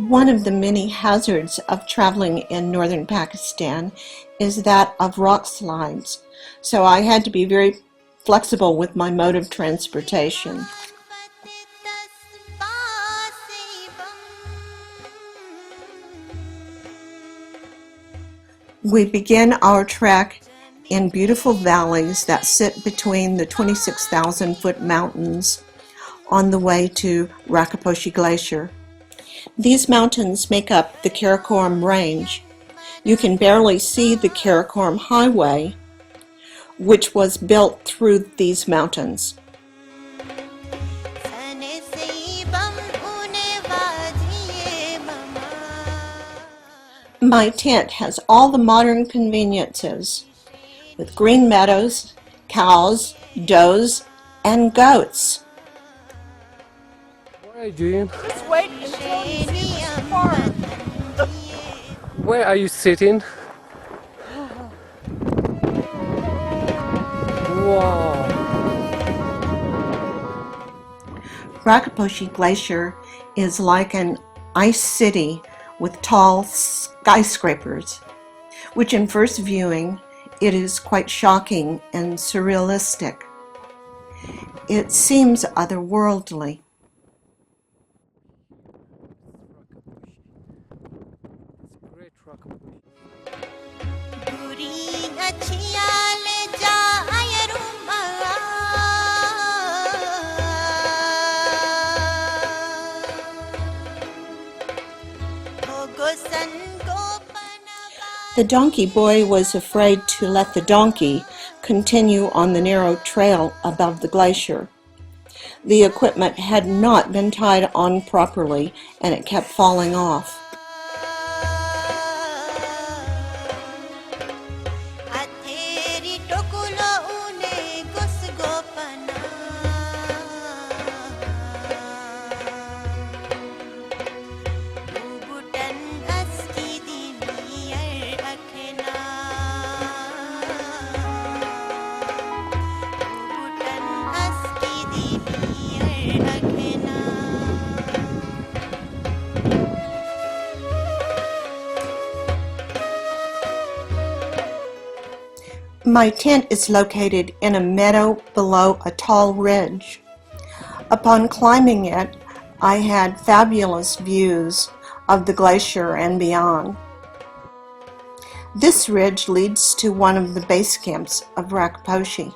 One of the many hazards of traveling in northern Pakistan is that of rock slides, so I had to be very flexible with my mode of transportation. We begin our trek in beautiful valleys that sit between the 26,000-foot mountains on the way to Rakaposhi Glacier. These mountains make up the Karakoram Range. You can barely see the Karakoram Highway, which was built through these mountains. My tent has all the modern conveniences, with green meadows, cows, does, and goats. What are you doing? Just wait until you see the farm. Where are you sitting? Wow! Rakaposhi Glacier is like an ice city with tall skyscrapers, which in first viewing it is quite shocking and surrealistic. It seems otherworldly. Great Rakaposhi. The donkey boy was afraid to let the donkey continue on the narrow trail above the glacier. The equipment had not been tied on properly and it kept falling off. My tent is located in a meadow below a tall ridge. Upon climbing it, I had fabulous views of the glacier and beyond. This ridge leads to one of the base camps of Rakaposhi.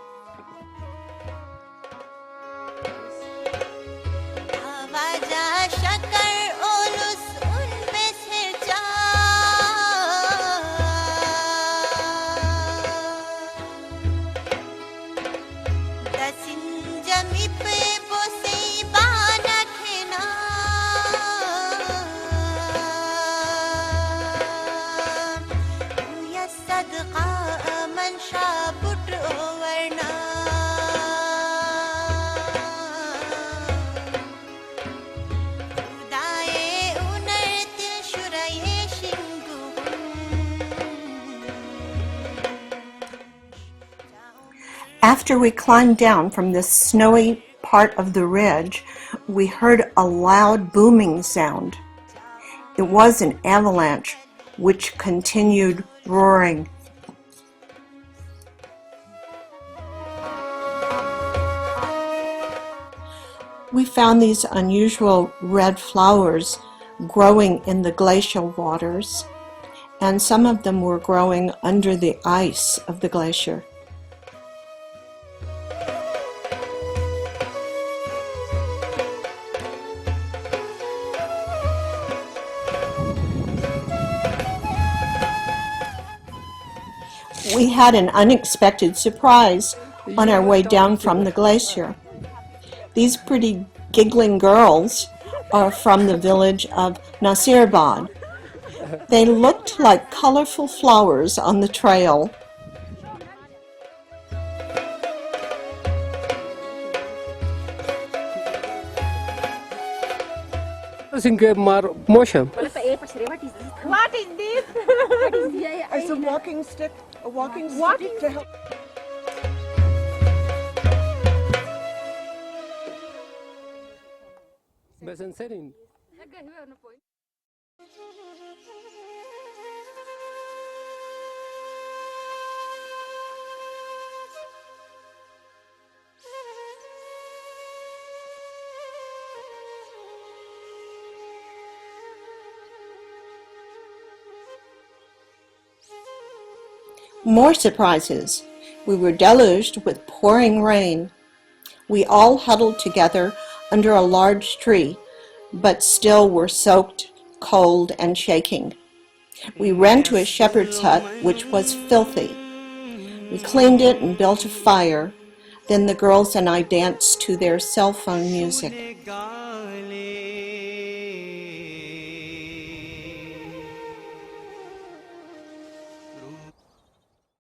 After we climbed down from this snowy part of the ridge, we heard a loud booming sound. It was an avalanche, which continued roaring. We found these unusual red flowers growing in the glacial waters, and some of them were growing under the ice of the glacier. We had an unexpected surprise on our way down from the glacier. These pretty giggling girls are from the village of Nasirabad. They looked like colorful flowers on the trail. Motion. What is this? It's a walking stick. A walking stick to help. Besen setting. More surprises. We were deluged with pouring rain. We all huddled together under a large tree, but still were soaked, cold, and shaking. We ran to a shepherd's hut, which was filthy. We cleaned it and built a fire. Then the girls and I danced to their cell phone music.